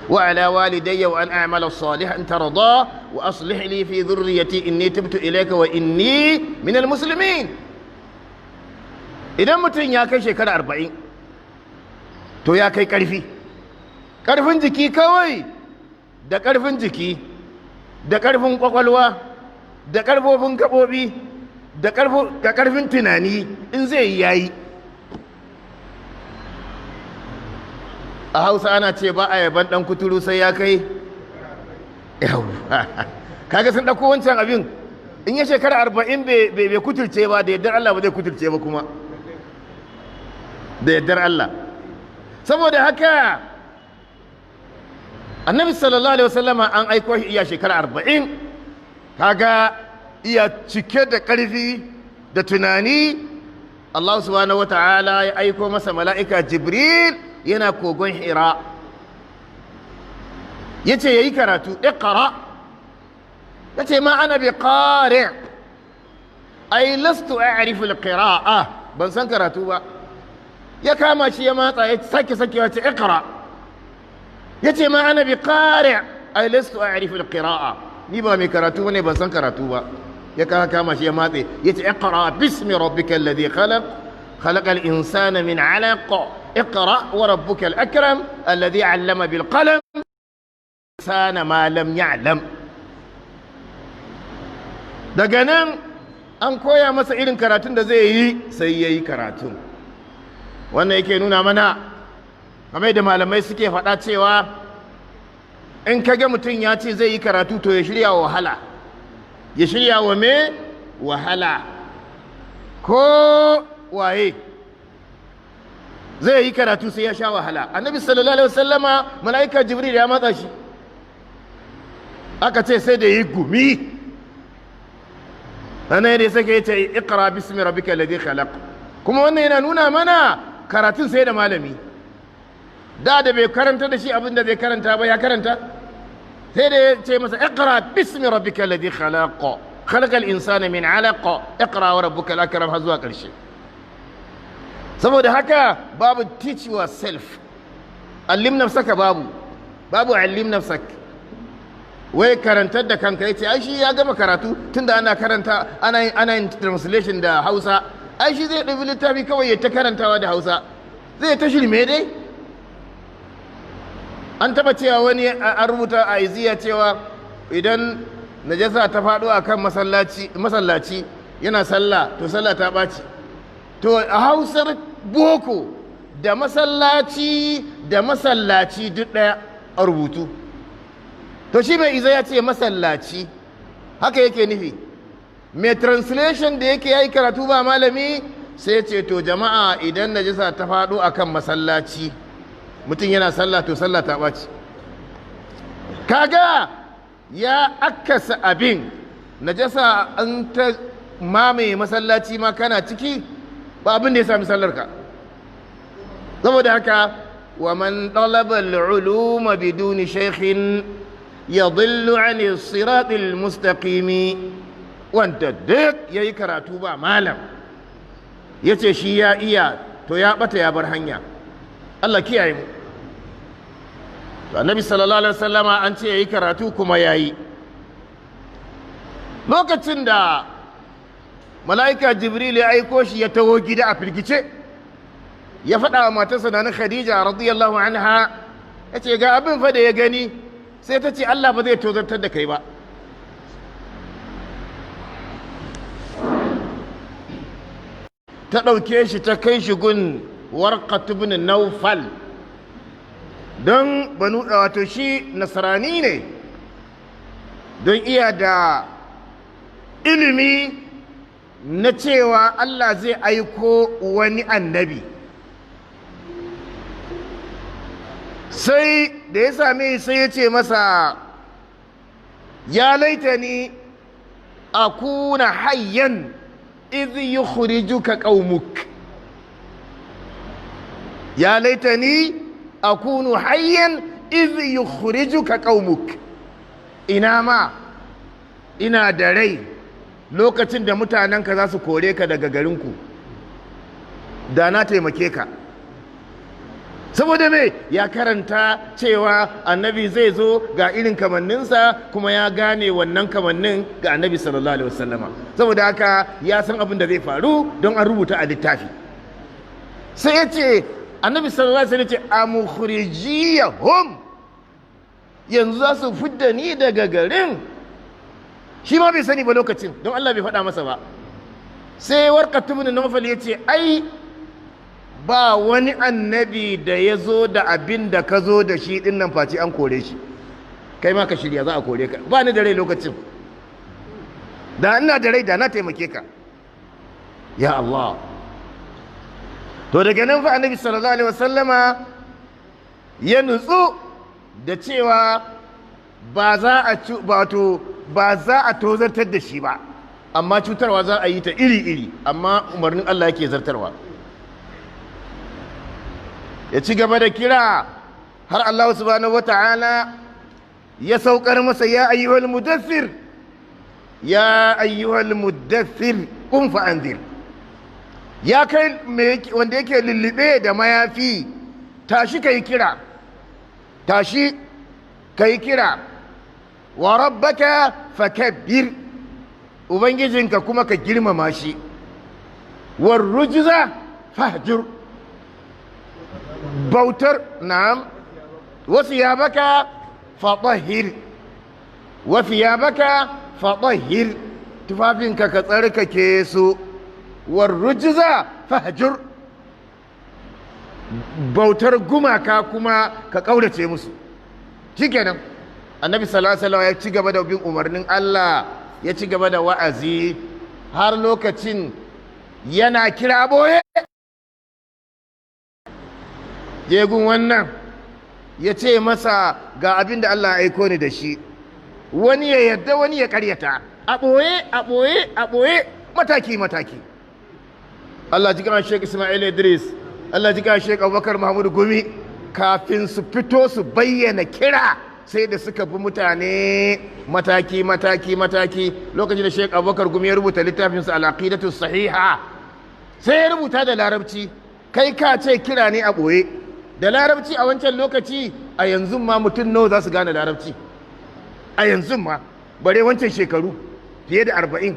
وعلى والدي وأن أعمل صالحا ترضاه وأصلح لي في ذريتي إني تبت إليك وإني من المسلمين. idan mutum ya kai shekara 40 to ya kai ƙarfin jiki kawai, da ƙarfin jiki da ƙarfin ƙwaƙwalwa da ƙarfofin gaɓoɓi da ƙarfin tunani in zai yi yayi. A Hausa ana ce ba a yaban ɗan kuturu sai ya kai kaga sun ɗauko wancan abin, in ya shekara 40 bai kuturce ba, da yardar Allah ba zai kuturce ba kuma, da yardar Allah. Saboda haka annabi sallallahu alaihi wasallama an aiko shi iya shekara 40, kaga iya cike da ƙarfi da tunani. Allah subhanahu wata'ala ya aiko masa mala'ika Jibril yana kogon Hira, yace yayi karatu, iqra, yace ma ana bi qari', ay lastu a'rifu al-qira'a, ban san karatu ba. Ya kama shi ya matsa, ya sake ce iqra, yace ma ana bi qari', ay lastu a'rifu al-qira'a, ni ba mai karatu ne, ban san karatu ba. Ya kama shi ya matse, yace iqra bismi rabbikal ladhi khalaq khalaqal insana min 'alaq اقرأ وربك الأكرم الذي علم بالقلم إنسان ما لم يعلم. daga nan an koya masa irin karatun da zai yi, sai ya yi karatun. Wannan yake nuna mana kamar da malamai suke faɗa cewa in kage mutum ya ce zai yi karatu to ya shirya wa wahala, ya shirya wa me wahala. Ko waye zai yi karatu sai ya sha wahala. Annabi sallallahu alaihi wasallama mala'ika Jibril ya matsa shi, aka ce sai da yi gumi. Sannan da sake yace iqra bismi rabbika alladhi khalaq. Kuma wannan yana nuna mana karatun sai da malami. Da bai karanta da shi abin da zai karanta ba, ya karanta sai da ya ce masa iqra bismi rabbika alladhi khalaq khalaqal insana min 'alaq iqra wa rabbukal akram har zuwa ƙarshe. Saboda haka babu teach yourself, allim nafsaka, babu allim nafsak. Wai karantar da kanka, yace ai shi ya gama karatu tunda ana karanta ana yin translation da Hausa, ai shi zai ɗabi littafi kawai ya ta karantawa da Hausa, zai ta shirme dai. An taba cewa wani an rubuta a iziya cewa idan najasa ta faɗo akan masallaci yana sallah to sallah ta ɓaci. To a Hausar boko da masallaci duk ɗaya a rubutu. To shi mai iza ya ce masallaci, haka yake nufi. Mai translation da yake yayi karatu ba malami sai ce to jama'a idan najasa ta faɗo akan masallaci mutum yana sallah to sallah ta ɓaci. Kaga ya akasa abin, najasa an ta mamaye masallaci ma kana ciki, ba abin da ya sami sallarka. Saboda haka wa man talaba al-uluma biduni shaykhin yadhillu 'an as-sirat al-mustaqim, wanda duk yayi karatu ba malam yace shi ya iya, to ya bata ya bar hanya. Allah kiyaye mu. To Annabi sallallahu alaihi wasallama an ce yayi karatu kuma yayi. Lokacin da mala'ika Jibril ya aiko shi ya taho gida a firgice, ya faɗa wa matarsa na Khadija radiyallahu anha, ya ce ga abin fa da ya gani, sai ta ce Allah ba zai tozartar da kai ba. Ta ɗauke shi ta kai shi gun Warqat ibn Nawfal, don wato shi nasrani ne, don iya da ilimi na cewa Allah zai aiko wani annabi. Sai da ya same sai ya ce masa ya laitani akuna hayyan idh yukhrijuka qaumuk, ya laitani akunu hayyan idh yukhrijuka qaumuk, ina ma ina da rai lokacin da mutanenka za su kore ka daga garinku, da na taimake ka. saboda me ya karanta cewa annabi zai zo ga irin kamanninsa kuma ya gane wannan kamannin ga annabi sallallahu alaihi wasallama, saboda haka ya san abin da zai faru don an rubuta a littafi. Sai ya ce annabi sallallahu alaihi wasallam ce amukhrijiyahum, yanzu za su fidda ni daga garin. Shi ma bai sani ba lokacin don Allah bai faɗa masa ba. Sai Warqatu ibn Nawfal ya ce ai ba wani annabi da ya zo da abin da ka zo da shi din nan face an kore shi, kai ma ka shirya za a kore ka. Ba ni da rai lokacin, da ina da rai da na taimake ka. Ya Allah. To daga nan fa annabi sallallahu alaihi wasallama ya nutsu da cewa ba za a tozartar da shi ba, amma cutarwa za a yi ta iri-iri, amma umarnin Allah yake zartarwa. Ya ci gaba da kira har Allah subhanahu wata'ala ya saukar masa ya ayyuhal mudaththir, ya ayyuhal mudaththir qum fa anzir. Ya kai wanda yake lullube da mayafi, tashi kai kira, tashi kai kira. Wa rabbaka fakabbir, ubangijinka kuma ka girmama shi. War rujza fahjur, bautar na'am. Wa thiyabaka fatahhir, wa thiyabaka fatahhir, tufafinka ka tsarkake su. War rujza fahjur, bautar gumaka kuma ka kaurace musu. Shikenan annabi sallallahu alaihi wasallam ya ci gaba da bin umarnin Allah, ya ci gaba da wa'azi har lokacin yana kira boye. Jegun wannan ya ce masa ga abin da Allah ya aiko ni da shi, wani ya yadda wani ya karyata, a ɓoye a ɓoye a ɓoye, mataki mataki. Allah ji kan Sheikh Ismail Idris, Allah ji kan Sheikh Abubakar Mahmud Gumi, kafin su fito su bayyana kira sai da suka bi mutane mataki mataki mataki. Lokacin da Sheikh Abubakar Gumi ya rubuta littafinsa al-aqidatu sahiha, sai ya rubuta da larabci, kai ka ce kira ne a ɓoye da larabci. A wancan lokaci, a yanzu ma mutum nawa za su gane larabci a yanzu ma, bare wancan shekaru fiye da 40.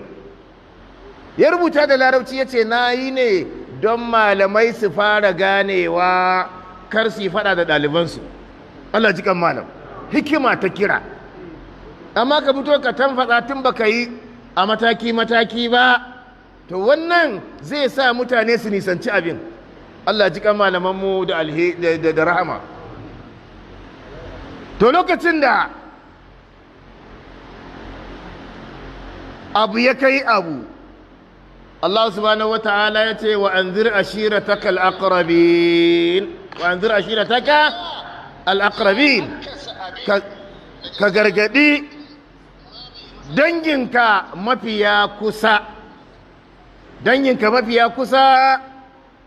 Ya rubuta da larabci ya ce na yi ne don malamai su fara ganewa, kar su yi fada da ɗalibansu. Allah ji kan malam, hikima ta kira. Amma ka fito ka tanfatsa tun baka yi a mataki mataki ba, to wannan zai sa mutane su nisanci abin. Allah ji kan malamanmu da rahama. To lokacin da abu ya kai abu, Allah subhanahu wata'ala ya ce wa anzir ashirataka al-aqrabin, wa anzir ashirataka al-aqrabin, ka gargadi danginka mafiya kusa. Danginka mafiya kusa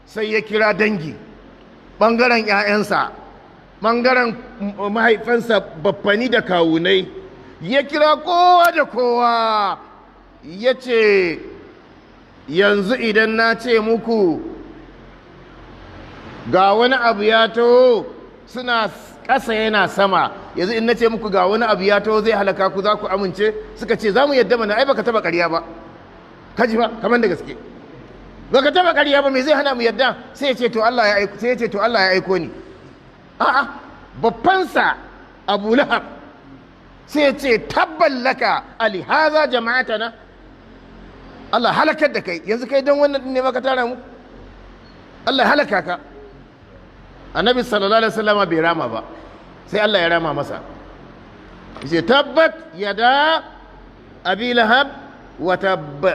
sai ya kira dangi, ɓangaren 'ya'yansa, ɓangaren mahaifansa, baffani da kawunai, ya kira kowa da kowa. Ya ce yanzu idan na ce muku ga wani abu ya taho, suna ƙasa yana sama, yanzu in na ce muku ga wani abu ya taho zai halaka ku, za ku amince? Suka ce za mu yadda mana, ai baka taba ƙarya ba. Kaji ba, kamar da gaske baka taba ƙarya ba, me zai hana mu yadda? Sai ya ce to Allah ya aiko, sai ya ce to Allah ya aiko ni. A'a, babbansa Abu Lahab sai ya ce tabballaka ali haza jama'atana, Allah halakar da kai, yanzu kai don wannan ne maka tara mu? Allah halaka ka. Annabi sallallahu alaihi wasallam bai rama ba, sai Allah ya rama masa. Yace tabbat yada abi lahab wa tabb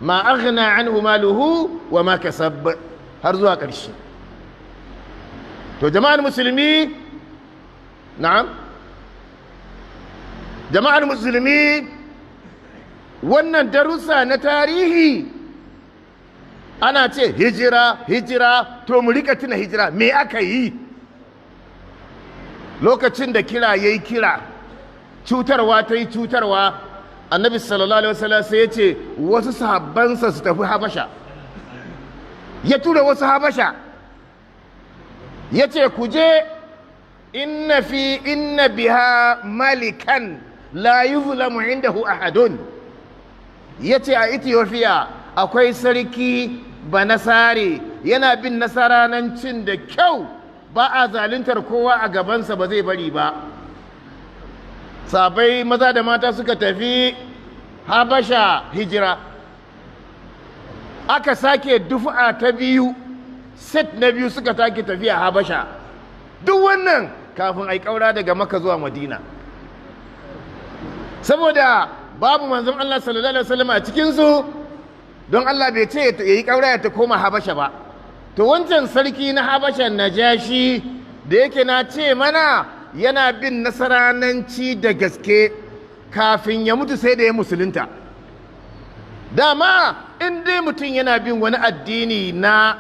ma aghna anhu maluhu wa ma kasab, har zuwa ƙarshe. To jama'ar musulmi, na'am, jama'ar musulmi, wannan darussa na tarihi ana ce hijira hijira, to mu rika tuna hijira. Me aka yi lokacin da kira yayi kira, cutarwa ta yi cutarwa? Annabi sallallahu alaihi wasallam sai ya ce wasu sahabbansa su tafi Habasha, ya tura wasu Habasha. ya ce ku je inna biha malikan la yuzlamu indahu ahadun. Ya ce a Ethiopia akwai sarki banasare yana bin nasaranancin da kyau, ba a zaluntar kowa a gabansa, ba zai bari ba. Sabai maza da mata suka tafi Habasha hijira, aka sake dufa ta biyu, set na biyu suka take tafiya Habasha. Duk wannan kafin ai kaura daga Makka zuwa Madina, saboda babu manzon Allah sallallahu alaihi wasallam a cikin su, don Allah bai ce ya yi kaura ya ta koma Habasha ba. To wancan sarki na Habasha Najashi da yake na ce mana yana bin nasarananci da gaske, kafin ya mutu sai da ya musulunta. Dama in dai mutum yana bin wani addini na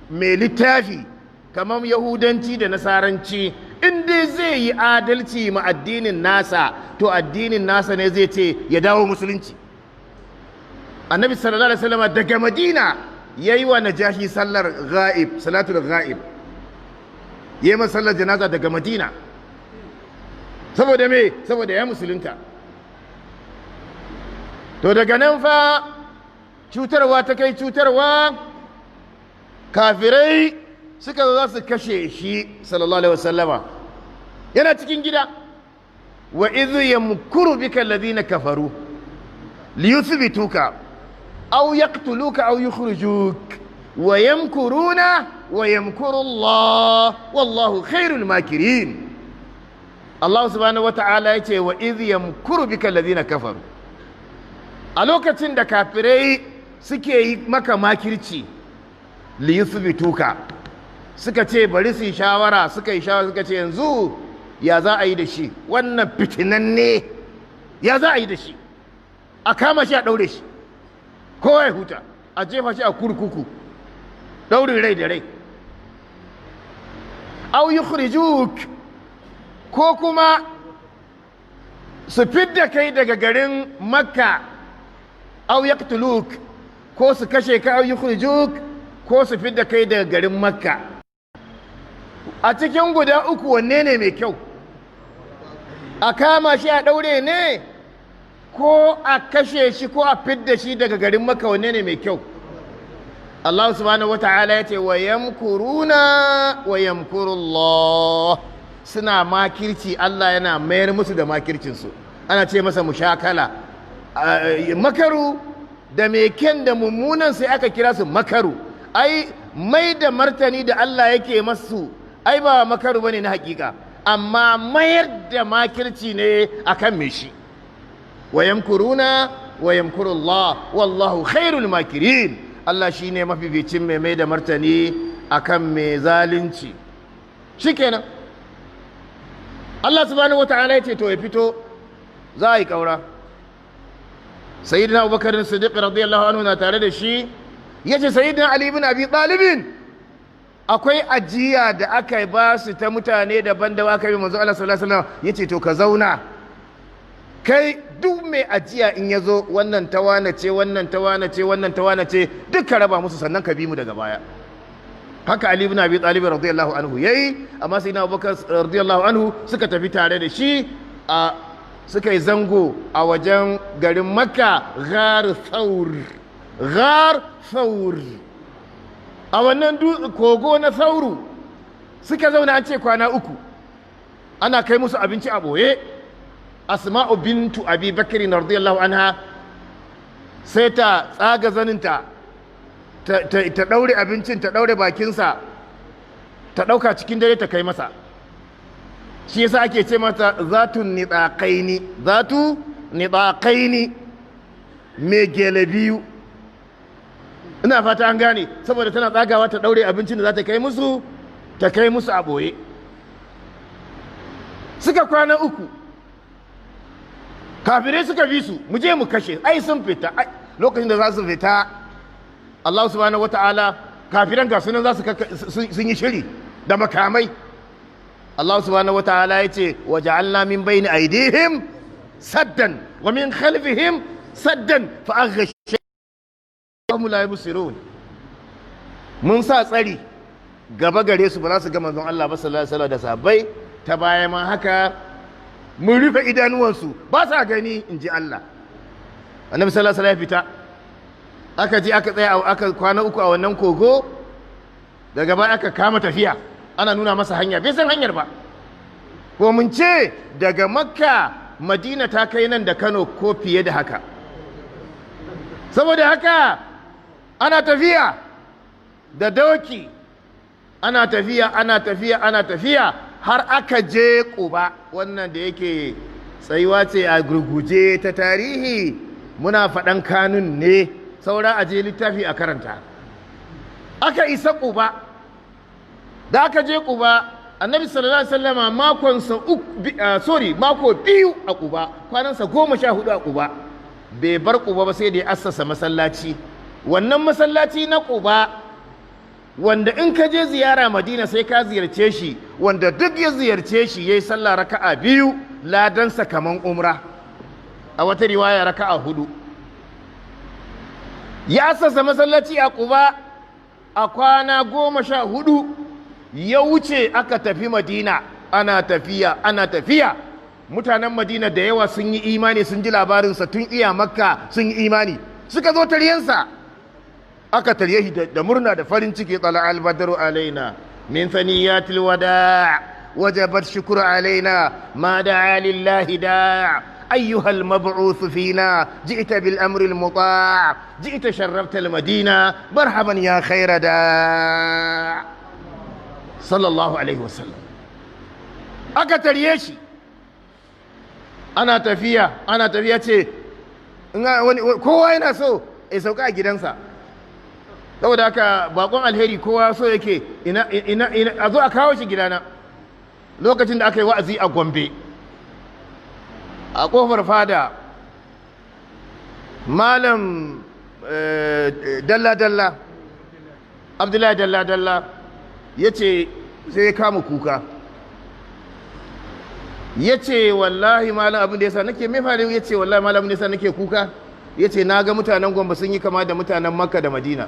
mai littafi kamar Yahudanci da Nasaranci, in dai zai yi adalci ma addinin nasa, to addinin nasa ne zai ce ya dawo musulunci. Annabi sallallahu alaihi wasallam daga Madina yayi wa Najashi sallar ghaib, salatul ghaib, yayi masa sallar janaza daga Madina. Saboda me? Saboda ya musulunta. To daga nan fa cutarwa ta kai cutarwa, kafirai suka zo za su kashe shi sallallahu alaihi wasallama, yana cikin gida. Wa idh yamkuru bika alladhina kafaru liyuthbituka aw yaqtuluka aw yukhrijuk wa yamkuruna wa yamkuru Allah wallahu khairul makirin. Allah subhanahu wata'ala yace wa idh yamkuru bika alladhina kafaru, a lokacin da kafirai suke yi maka makirci, liyuthbituka, suka ce bari su yi shawara, suka yi shawara suka ce yanzu ya za a yi da shi, wannan fitinanne ya za a yi da shi, a kama shi a ɗaure shi, kowa ya huta, a jefa shi a kurkuku, ɗaurin rai da rai. Au yukhrijuk, ko kuma su fidda kai daga garin Makka, au yaqtuluk, ko su kashe ka, au yukhrijuk, ko su fidda kai daga garin Makka. A cikin guda uku wanne ne mai kyau? A kama shi a ɗaure ne, ko a kashe shi, ko a fidda shi daga garin Makka, wanne ne mai kyau? Allah subhanahu wa ta'ala ya ce wa yamkuruna wa yamkurullah, suna makirci, Allah yana mayar musu da makircinsu. Ana ce masa mushakala. Makaru da mai kyan da mummunan sai aka kira su makaru. Ai mai da martani da Allah yake masu, ai ba makaru bane na hakika, amma mayar da makirci ne akan me shi. Wa yamkuruna wa yamkurullah wallahu khairul makirin. Allah shine mafificin mai da martani akan mai zalunci. Shikenan Allah subhanahu wata'ala ya ce to ya fito, za a yi kaura. Sayyidina Abubakar Siddiq radiyallahu anhu na tare da shi, ya ce Sayyidina Ali ibn Abi Talib, akwai ajiya da aka ba su ta mutane daban da aka yi manzo Allah sallallahu alaihi wasallam, ya ce to ka zauna, kai duk mai ajiya in ya zo, wannan tawana ce, wannan tawana ce, wannan tawana ce, duk ka raba musu sannan ka bi mu daga baya. Haka Ali ibn Abi Talib radiyallahu anhu yayi, amma Sayyidina Abubakar radiyallahu anhu suka tafi tare da shi, suka yi zango a wajen garin Makka, Ghar Thawr. A wannan kogo na Thawru suka zauna, an ce kwana uku, ana kai musu abinci a boye. Asma'u bintu Abi Bakr radiyallahu anha sai ta tsaga zaninta, ta daure abincin, ta daure bakinsa, ta dauka cikin dare ta kai masa. Shi yasa ake ce mata zatu nidaqaini, me gele biyu. Ina fata an gane, saboda tana tsagawa ta daure abincin da za ta kai musu a boye. Suka kwana uku, kafirai suka bi su, mu je mu kashe, ai sun fita. Lokacin da za su fita, Allah subhanahu wata'ala, kafiran ga sunan sun yi shiri da makamai. Allah subhanahu wata'ala ya ce wa ja'alna min bayni aydihim saddan wa min khalfihim saddan fa aghshayhum la yubsirun. Mun sa tsari gaba gare su ba za su ga manzon Allah ba sallallahu alaihi wasallam da sahabbai, ta baya ma haka mun rufe idanuwansu ba sa gani in ji Allah. Annabi sallallahu alaihi wasallam ya fita, aka je aka tsaya aka kwana uku a wannan kogo, daga baya aka kama tafiya ana nuna masa hanya, bai san hanyar ba. Ko mun ce daga Makka Madina ta kai nan da Kano ko fiye da haka. Saboda haka ana tafiya da doki, ana tafiya ana tafiya ana tafiya har aka je Quba. Wannan da yake tsayuwa ce a gurguje ta tarihi, muna faɗan kanun ne, saura a je littafi a karanta. Aka isa Quba, da aka je Quba Annabi sallallahu alaihi wasallama mako biyu a Quba, kwanansa 14 a Quba, bai bar Quba ba sai da ya assasa masallaci. Wannan masallaci na Quba wanda in ka je ziyara Madina sai ka ziyarce shi, wanda duk ya ziyarce shi yayi sallah raka'a 2 ladansa kaman umra, a wata riwaya raka'a 4. Ya assasa masallaci a Quba a kwana 14, ya wuce aka tafi Madina. Ana tafiya ana tafiya, mutanen Madina da yawa sun yi imani, sun ji labarinsa tun iya Makka sun yi imani, suka zo taryensa. Aka tarye shi da murna da farin ciki. Tsala albadaru alaina min thaniyatil wada' wajabat shukru alaina ma da'a lillahi da' أيها المبعوث فينا جئت بالأمر المطاع جئت شرفت المدينة مرحبا يا خير داع صلى الله عليه وسلم. aka tarye shi ana tafiya ce kowa yana so ya sauka a gidansa, saboda haka bakon alheri kowa so yake a zo a kawo shi gidana. Lokacin da aka yi wa'azi a Gombe, a kofar fada, malam dalla-dalla Abdullahi dalla-dalla ya ce, sai ya kama kuka, ya ce wallahi malam abin da ya sa nake mai faru, ya ce wallahi malam abin da ya sa nake kuka, ya ce na ga mutanen Gombe sun yi kama da mutanen Makka da Madina.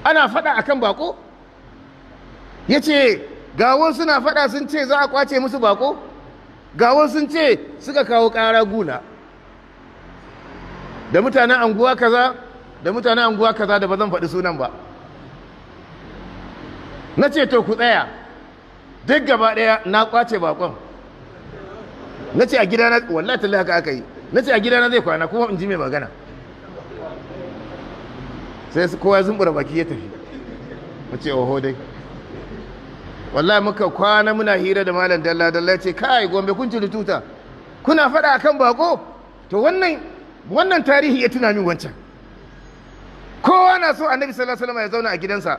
Ana faɗa akan bako, ya ce gawon suna faɗa sun ce za a kwace musu bako, gawon sun ce suka kawo ƙara guna da mutanen anguwa kaza da mutanen anguwa kaza da ba zan faɗi sunan ba. Na ce to ku tsaya, duk gaba ɗaya na kwace bakon. Na ce a gidana, wallahi tallahi haka aka yi, na ce a gidana zai kwana kuma in ji mai magana. Sai kowa zumbura baki ya tafi. Na ce oho dai, wallahi muka kwana muna hira da malam dalla-dalla, ya ce kai Gombe kun ci tuta, kuna faɗa akan bako. To wannan tarihi ya tuna min wancan. Kowa na so Annabi sallallahu alaihi wasallam ya zauna a gidansa.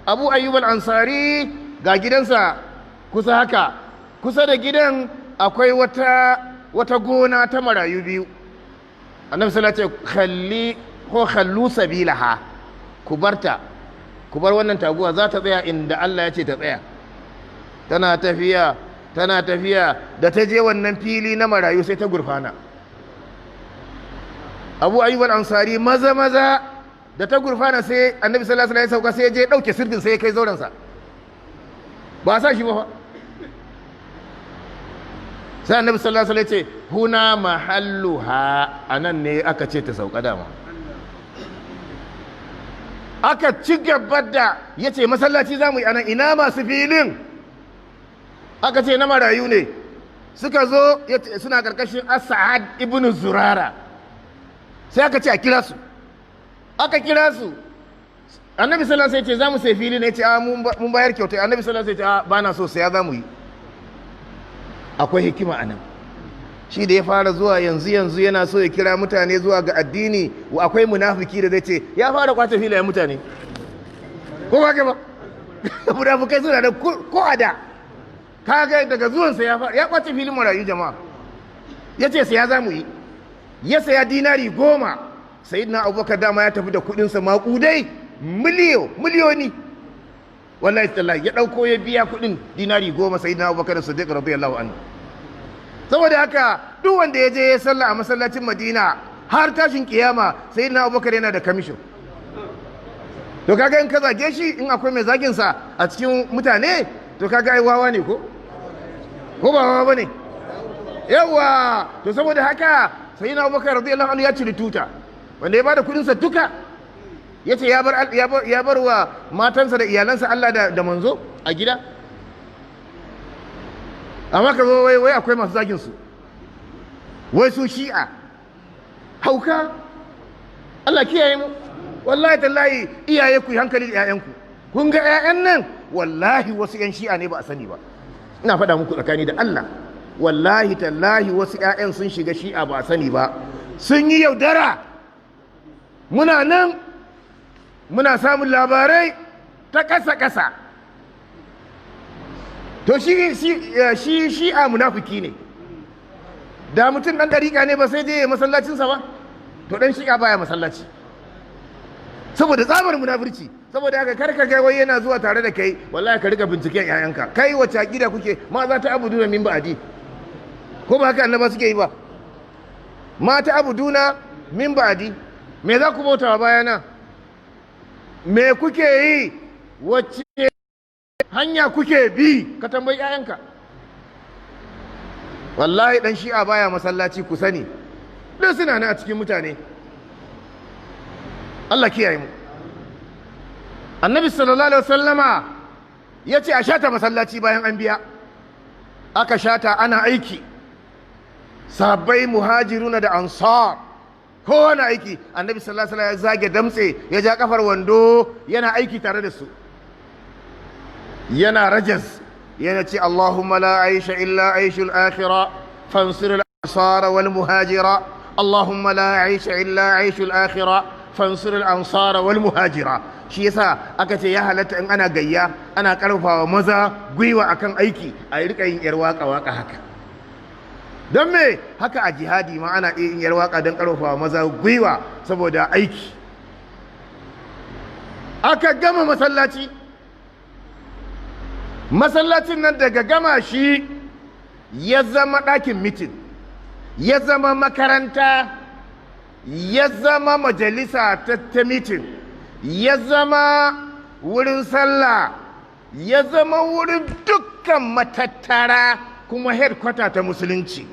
Abu Ayyub al-Ansari ga gidansa kusa haka, kusa da gidan akwai wata gona ta marayu biyu. Annabi sallallahu alaihi wasallam khallu sabilaha, ku bar wannan taguwa za ta tsaya inda Allah ya ce ta tsaya. Tana tafiya da ta je wannan fili na marayu sai ta gurfana. Abu Ayyub al-Ansari maza da ta gurfana sai Annabi sallallahu alaihi wasallam ya sauka, sai ya je dauke sirdin sai ya kai zauren sa, ba sa shi ba fa. Sai Annabi sallallahu alaihi wasallam ya ce huna mahalluha, anan ne aka ce ta sauka dama. Aka ci gaba da yace masallaci zamu yi anan, ina masu filin? Aka ce na marayu ne. Suka zo suna karkashin As'ad ibn Zurara, sai aka ce a kira su. Aka kira su. Annabi sallallahu alaihi wasallam ya ce za mu sai fili ne, ya ce mun bayar kyauta. Annabi sallallahu alaihi wasallam ya ce ba na so, sai za mu yi. Akwai hikima anan. Shi da ya fara zuwa yanzu yana so ya kira mutane zuwa ga addini, akwai munafiki da zai ce ya fara kwace filayen mutane, ko ba ke ba? Munafikai suna da ko ada, kaga daga zuwansa ya kwace filin marayu jama'a. Ya ce sai ya za mu yi, ya saya dinari 10. Sayyidina Abubakar dama ya tafi da kudinsa maƙudai, miliyoni. Wallahi tallahi ya ɗauko ya biya kudin dinari 10 Sayyidina Abubakar Siddiq radiyallahu anhu. Saboda haka duk wanda ya je ya sallah a masallacin Madina har tashin kiyama Sayyidina Abubakar yana da kamishin. to kaga in ka zage shi, in akwai mai zagin sa a cikin mutane, to kaga ai wawa ne ko ba wawa bane? Yawa, to saboda haka sayyidina Abubakar radiyallahu anhu ya ciri tuta, wanda ya bada kudin sa duka, yace ya bar wa matansa da iyalansa Allah da manzo a gida. Amma ka zo wai akwai masu zagin su, wai su shi'a, hauka. Allah kiyaye mu. Wallahi tallahi iyaye ku yi hankali da 'ya'yanku. Kun ga 'ya'yan nan wallahi wasu 'yan shi'a ne ba a sani ba, ina faɗa muku tsakani da Allah. Wallahi tallahi wasu 'ya'yan sun shiga shi'a ba a sani ba, sun yi yaudara. Muna nan muna samun labarai ta ƙasa-ƙasa. To shi shi'a munafiki ne. Da mutum ɗan ɗariƙa ne ba sai dai ya masallacinsa ba, to ɗan shi'a baya masallaci, saboda tsabar munafurci. Saboda haka karka ga wai yana zuwa tare da kai, wallahi ka riga binciken 'ya'yanka. Kai wace aqida kuke? Ma za ta abuduna min ba'di, ko ba haka annaba suke yi ba? Ma ta abuduna min ba'di, me za ku bautawa bayana? Me kuke yi? Wacce hanya kuke bi? Ka tambayi 'ya'yanka. Wallahi dan shi'a baya masallaci, ku sani, duk suna nan a cikin mutane. Allah kiyaye mu. Annabi sallallahu alaihi wasallama ya ce a shata masallaci bayan an biya. Aka shata, ana aiki, sahabbai muhajiruna da ansar kowane aiki. Annabi sallallahu alaihi wasallam ya zage damtse, ya ja kafar wando, yana aiki tare da su, yana rajas, yana ce Allahumma la aisha illa aishul akhirah fansur al-ansar wal muhajira. Allahumma la aisha illa aishul akhirah fansur al-ansar wal muhajira. Shi yasa aka ce ya halatta in ana gayya, ana karfafa maza gwiwa akan aiki, a rika yin yar waka haka. Don me? Haka a jihadi ma ana yin yar waka don karfafa maza gwiwa saboda aiki. Aka gama masallacin nan, daga gama shi ya zama ɗakin mitin, ya zama makaranta, ya zama majalisa ta mitin, ya zama wurin sallah, ya zama wurin dukkan matattara, kuma headquarter ta musulunci.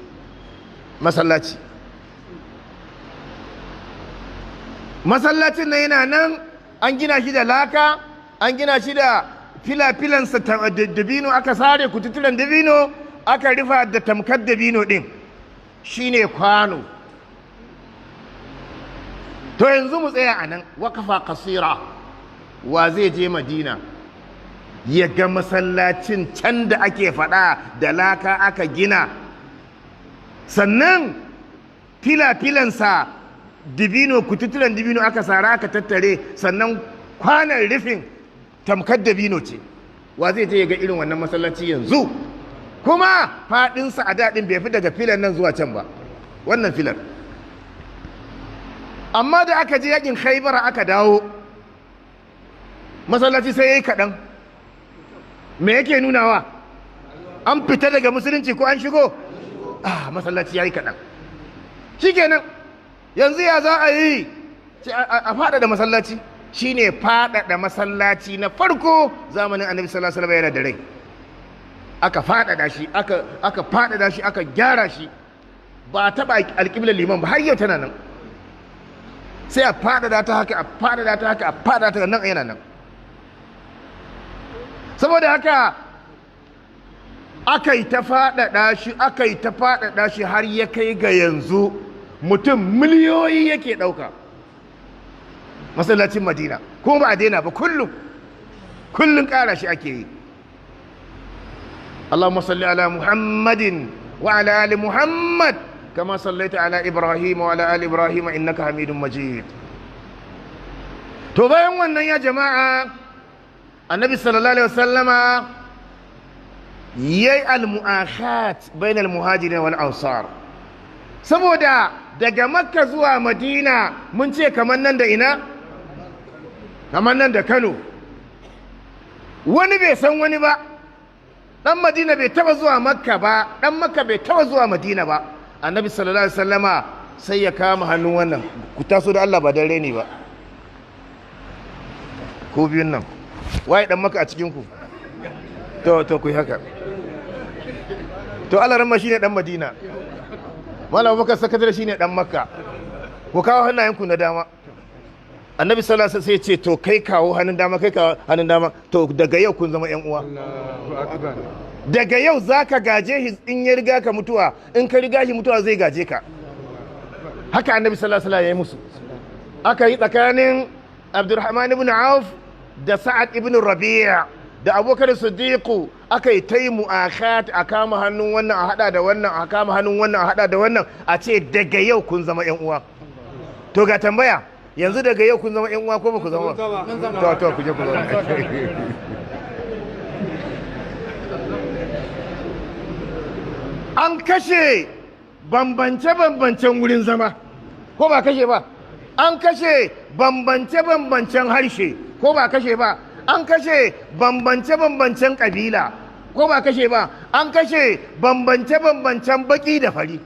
Masallacin na yana nan, an gina shi da laka, an gina shi da filafilansa dabino, aka sare kututturen dabino, aka rufa da tamkar dabino din, shine kwano. To yanzu mu tsaya a nan, wakafa kasira. Wa zai je Madina ya ga masallacin can da ake faɗa da laka aka gina, sannan filafilansa dabino, kututturen dabino aka sara aka tattare, sannan kwanan rufin tamkar dabino ce. Wa zai je ya ga irin wannan masallaci yanzu? Kuma faɗinsa a daɗin bai fi daga filan nan zuwa can ba, wannan filar. Amma da aka je yakin Khaibara aka dawo, masallaci sai ya yi kaɗan. Me yake nunawa? An fita daga musulunci ko an shigo? Masallaci ya yi kaɗan. Shikenan yanzu ya za a yi? A faɗaɗa masallaci. Shine faɗaɗa masallaci na farko zamanin Annabi sallallahu alaihi wasallam yana da rai. Aka faɗaɗa shi, aka faɗaɗa shi, aka gyara shi. Ba a taɓa alƙiblar liman ba, har yau tana nan. Sai a faɗaɗa ta haka, a faɗaɗa ta haka, a faɗaɗa ta nan, yana nan. Saboda haka aka yi ta faɗaɗa shi, har ya kai ga yanzu mutum miliyoyi yake ɗauka masallacin Madina, kuma ba a daina ba, kullum ƙara shi ake yi. Allahumma salli ala Muhammadin wa ala ali Muhammad kama sallaita ala Ibrahim wa ala ali Ibrahim innaka Hamidum Majid. To bayan wannan ya jama'a, Annabi sallallahu alaihi wasallama yayi al-mu'akhat bain al-muhajirin wal ansar. Saboda daga Makka zuwa Madina mun ce kamar nan da ina? Kamar nan da Kano. Wani bai san wani ba. Dan Madina bai taba zuwa Makka ba, dan Makka bai taba zuwa Madina ba. Annabi sallallahu alaihi wasallama sai ya kama hannun wannan, ku taso da Allah ba dan reni ba. ko biyun nan waye dan maka a cikin ku to ku yi haka to alaramma shine dan madina malam bakar sakatare shine dan makka ku kawo hannayenku na dama annabi sallallahu alaihi wasallam sai ce to kai kawo hannun dama kai kawo hannun dama to daga yau kun zama yan uwa daga yau zaka gaje shi in ya riga ka mutuwa in ka riga shi mutuwa zai gaje ka haka annabi sallallahu alaihi wasallam ya yi musu aka yi tsakanin Abdurrahman ibn Auf da Sa'ad ibn Rabi'a da Abubakar Siddiq aka yi ta yi mu'akhat a kama hannun wannan a hada da wannan a kama hannun wannan a hada da wannan a ce daga yau kun zama yan uwa to ga tambaya yanzu daga yau kun zama yan uwa ko ba ku zama to ku je ku zama an kashe bambance-bambancen wurin zama ko ba kashe ba an kashe bambance-bambancen harshe ko ba kashe ba an kashe bambance-bambancen kabila ko ba kashe ba an kashe bambance-bambancen baki da fari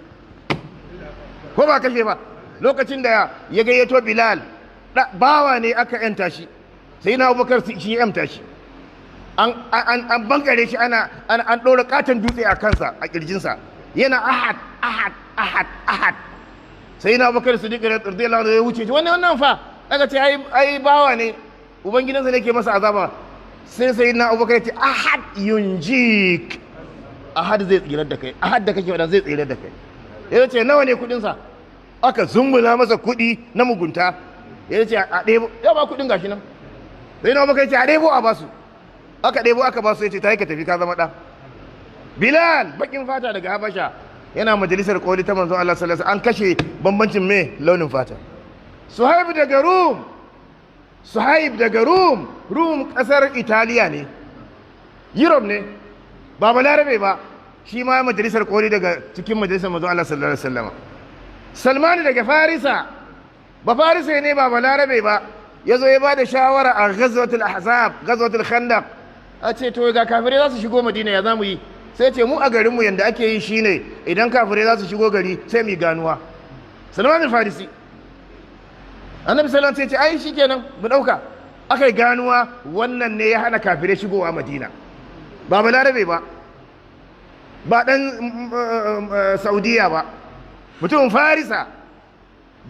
ko ba kashe ba lokacin da ya gayyato Bilal bawa ne aka yanta shi sai na Abubakar shi ya yanta shi an bankare shi an ɗora katon dutse a kansa a kirjinsa yana ahad ahad ahad ahad sai na Abubakar Siddiq radiyallahu anhu ya wuce wannan fa aka ce ai bawa ne ubangidansa ne ke masa azaba sai na Abubakar ya ce ahad yunjik ahad zai tsirar da kai ahad da kake wadan zai tsirar da kai ya ce nawa ne kudinsa aka zumbula masa kudi na mugunta ya ce a ɗebo ya ba kudin gashi nan sai na Abubakar ya ce a ɗebo a basu aka ɗebo aka basu ya ce ta yi ka tafi ka zama ɗa Bilal bakin fata daga Habasha yana majalisar koli ta manzon Allah sallallahu alaihi wasallam an kashe bambancin me launin fata Suhaib daga Rum kasar Italiya ne Europe ne ba balarabe ba shi ma majalisar koli daga cikin majalisar manzon Allah sallallahu alaihi wasallam Salman daga Farisa ba Farisa ne ba balarabe ba yazo ya bada shawara a ghazwatul ahzab ghazwatul khandaq a ce to ga kafirai za su shigo Madina ya zamu yi sai ce mu a garinmu yanda ake yi shine idan kafirai za su shigo gari sai mu ganuwa Salman al-Farisi annabi sallallahu alaihi wasallam sai ce ai shikenan mu dauka akai ganuwa wannan ne ya hana kafirai shigowa Madina ba balarabe ba ba dan Saudiya ba mutumin Farisa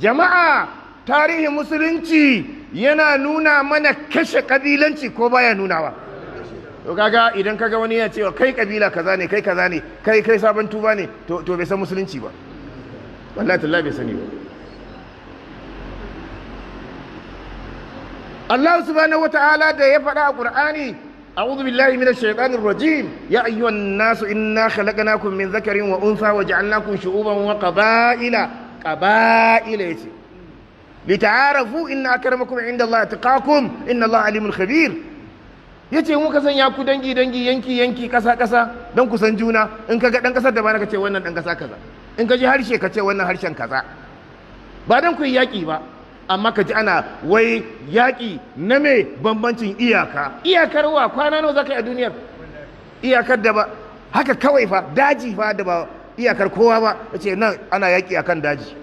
jama'a tarihin musulunci yana nuna mana kashe kabilanci ko baya nunawa to kaga idan kaga wani ya cewa kai kabila kaza ne kai kaza ne kai sabon tuba ne to bai san musulunci ba wallahi tallahi bai sani ba Allah subhanahu wataala da ya faɗa a Qur'ani a'udhu billahi minash shaitanir rajim ya ayyuhan nasu inna khalaqnakum min dhakarin wa untha wa ja'alnakum shu'uban wa qaba'ila yace lita'arafu inna akramakum 'inda Allah atqakum inna Allah alimul khabir yace muka sanya ku dangi yanki kasa don ku san juna in kaga dan kasar da ba ka ce wannan dan kasa kaza in ka ji harshe ka ce wannan harshen kaza ba dan ku yi yaki ba amma ka ji ana wai yaki na me bambancin iyakar wa kwana nawa zaka yi a duniyar iyakar da ba haka kawai fa daji fa da ba iyakar kowa ba yace nan ana yaki akan daji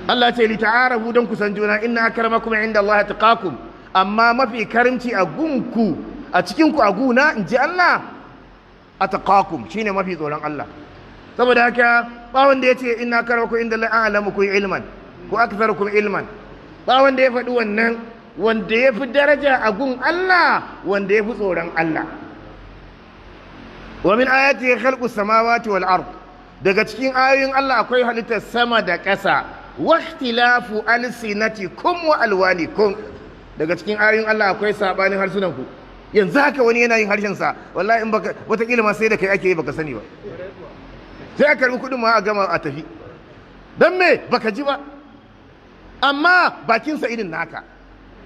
Allah ce li ta'arafu dan kusan juna inna akramakum inda Allah taqakum amma mafi karimci a gunku a cikin ku a guna inji Allah ataqakum shine mafi tsoron Allah saboda haka ba wanda yace inna akramakum inda Allah a'lamukum ilman ko aktharukum ilman ba wanda ya faɗi wannan wanda ya fi daraja a gun Allah wanda ya fi tsoron Allah wa min ayati khalqus samawati wal ard daga cikin ayoyin Allah akwai halittar sama da ƙasa wahtilafu alsinatikum wa alwanikum daga cikin ayoyin Allah akwai sabanin harsunan ku yanzu haka wani yana yin harshen sa wallahi in baka wata kilma sai da kai ake yi baka sani ba sai aka karbi kudin ma a gama a tafi dan me baka ji ba amma bakin sa irin naka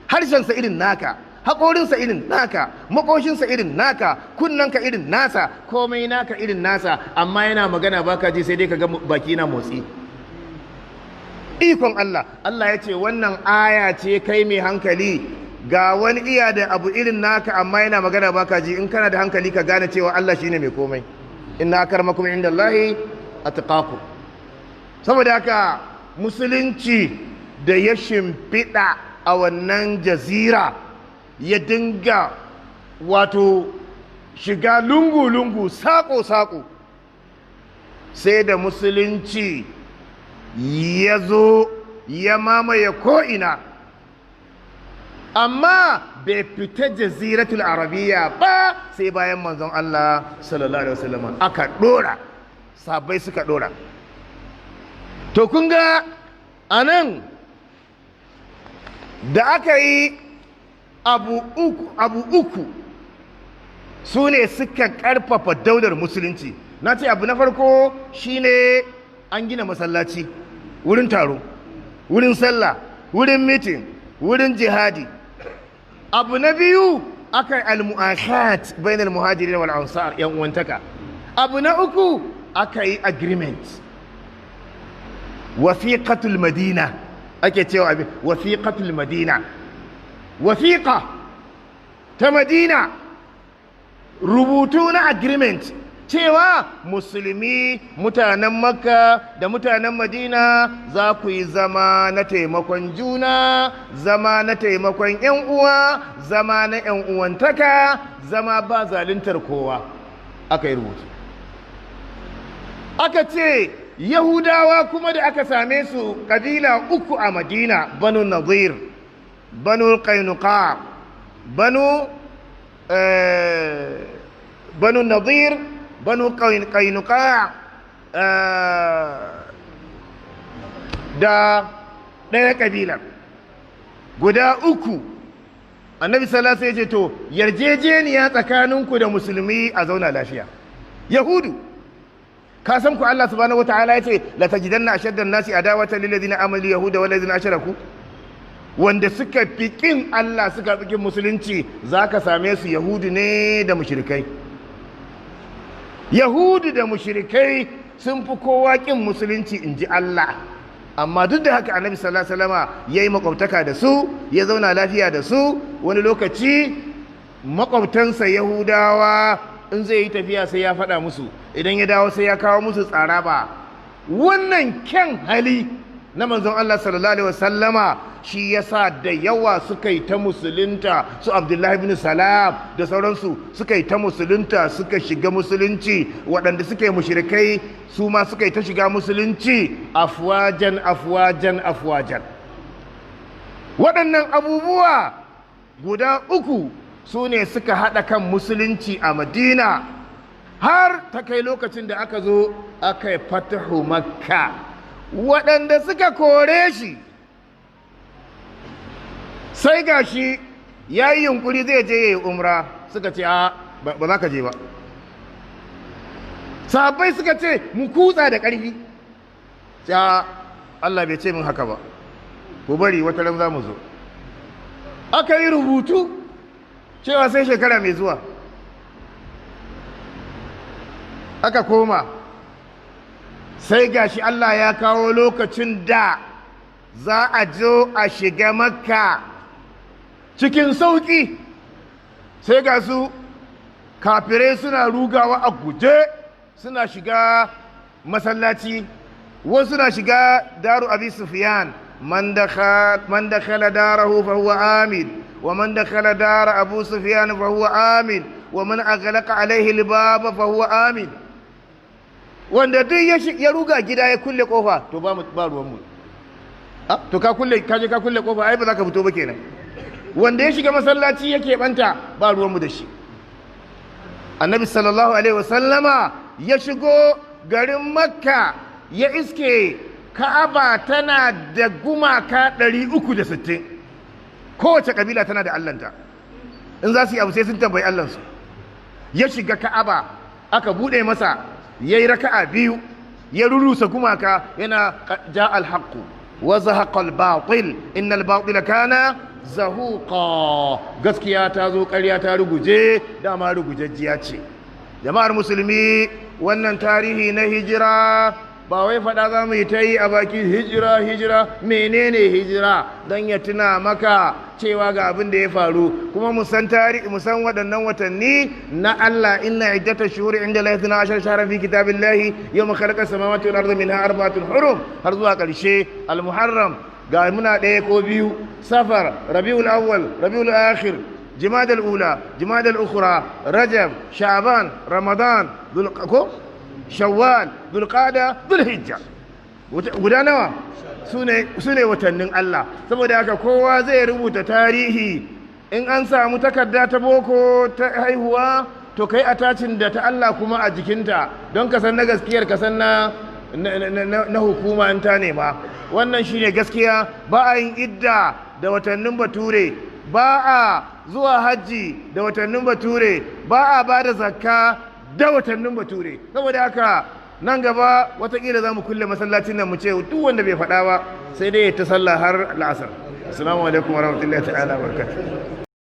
harshen sa irin naka haƙorin sa irin naka makoshin sa irin naka kunnan ka irin nasa komai naka irin nasa amma yana magana baka ji sai dai ka ga baki na motsi ikon Allah ya ce wannan aya ce kai mai hankali ga wani iya da abu irin naka amma yana magana baka ji in kana da hankali ka gane cewa Allah shine mai komai inna akramakum indallahi atqakum saboda haka musulunci da ya shimfiɗa a wannan jazira ya dinga wato shiga lungu-lungu saƙo-saƙo sai da musulunci ya zo ya mamaye ko'ina amma bai fita jaziratul arabiya ba sai bayan manzon Allah sallallahu alaihi wasallam aka dora sabai suka dora to kun ga anan da aka yi abu uku su ne suka karfafa daular musulunci. Na ce abu na farko shine an gina masallaci, wurin taro, wurin sallah, wurin mitin, wurin jihadi. Abu na biyu aka yi al-mu'akhat bainal muhajirin wal ansar, yan uwantaka. Abu na uku aka yi agreement, wasiqatul madina ake cewa abin wasiqatul madina, wasiqa ta madina, rubutu na agreement cewa musulmi mutanen makka da mutanen madina za ku yi zama na taimakon juna, zama na taimakon yan uwa, zama na yan uwantaka, zama ba zaluntar kowa. Aka yi rubutu. Aka ce yahudawa kuma da aka same su kabila uku a madina, banu nadir, banu qainuqa, banu nadir, banu qainuqa da ɗaya ƙabilar guda uku. Annabi sallallahu alaihi wasallam ya ce to yarjejeniya tsakaninku da musulmi a zauna lafiya. Yahudu ka san ku Allah subhanahu wataala ya ce la tajidanna ashaddan nasi adawatan lil ladina amanu yahuda wal ladina ashraku, wanda suka fi kin Allah suka fi kin musulunci zaka same su yahudu ne da mushrikai. Yahudu da mushrikai sun fi kowa kin musulunci inji Allah, amma duk da haka annabi sallallahu alaihi wasallama yayi makwabtaka da su, ya zauna lafiya da su. Wani lokaci makwabtansa yahudawa in zai yi tafiya sai ya faɗa musu, idan ya dawo sai ya kawo musu tsaraba. Wannan kyan hali na manzon Allah sallallahu alaihi wasallama shi yasa da yawa suka yi ta musulunta, su Abdullahi ibn Salam da sauransu suka yi ta musulunta, suka shiga musulunci. Waɗanda suka yi mushrikai su ma suka yi ta shiga musulunci, afwajan afwajan afwajan. Waɗannan abubuwa guda uku su ne suka haɗa kan musulunci a Madina, har ta kai lokacin da aka zo aka yi fatahu Makka. Waɗanda suka kore shi sai gashi ya yi yunkuri zai je ya yi umra, suka ce a ba za ka je ba. Sahabbai suka ce mu kutsa da ƙarfi, ya Allah bai ce min haka ba, ku bari wata ran za mu zo. Aka yi rubutu cewa sai shekara mai zuwa. Aka koma sai gashi Allah ya kawo lokacin da za a zo a shiga Makka cikin sauƙi. Sai ga su kafirai suna rugawa a guje, suna shiga masallaci, wasu suna shiga daru Abi Sufyan. man dakhala darahu fa huwa amin, wa man dakhala dara Abu Sufyan fa huwa amin, wa man aghlaqa alaihi al-baba fa huwa amin. Wanda duk ya ruga gida ya kulle kofa to ba ruwan mu. To ka je ka kulle kofa, ai ba za ka fito ba kenan. Wanda ya shiga masallaci yake banta ba ruwan mu da shi. Annabi sallallahu alaihi wasallama ya shigo garin Makka, ya iske Ka'aba tana da gumaka 360. Kowace kabila tana da allanta, in za su yi abu sai sun tambayi allansu. Ya shiga Ka'aba, aka bude masa, ya yi raka'a biyu, ya rurusa gumaka, yana ja alhaqqu wa zahaqa albatil innal batila kana zahuqa. Gaskiya ta zo, ƙarya ta ruguje, dama rugujajjiya ce. Jama'ar musulmi, wannan tarihi na hijira ba wai faɗa za mu yi ta yi a baki hijira. Menene hijira? Don ya tuna maka cewa ga abin da ya faru, kuma mu san waɗannan watanni na Allah. Inna iddata shuhuri inda Allah 12 shahran fi kitabillahi yawma khalaqa samawati wal arda minha arba'atun hurum, har zuwa ƙarshe. Al-Muharram ga muna ɗaya ko biyu safar rabiul awwal rabiul akhir jumada al-ula jumada al-ukhra rajab sha'ban ramadan shawwal dhulqa'da dhulhijja guda nawa sune watannin Allah saboda haka kowa zai rubuta tarihi in an samu takarda ta boko ta haihuwa to kai attachin da ta Allah kuma a jikinta don ka san na gaskiyar ka san na hukuma in ta nema wannan shine gaskiya. ba a yin idda da watannin bature, ba a zuwa hajji da watannin bature, ba a ba da zakka da watannin bature. saboda haka nan gaba watakila za mu kulle masallacin nan mu ce duk wanda bai faɗa ba sai dai ta sallah har la'asar. assalamu alaikum warahmatullahi ta'ala barakatuh.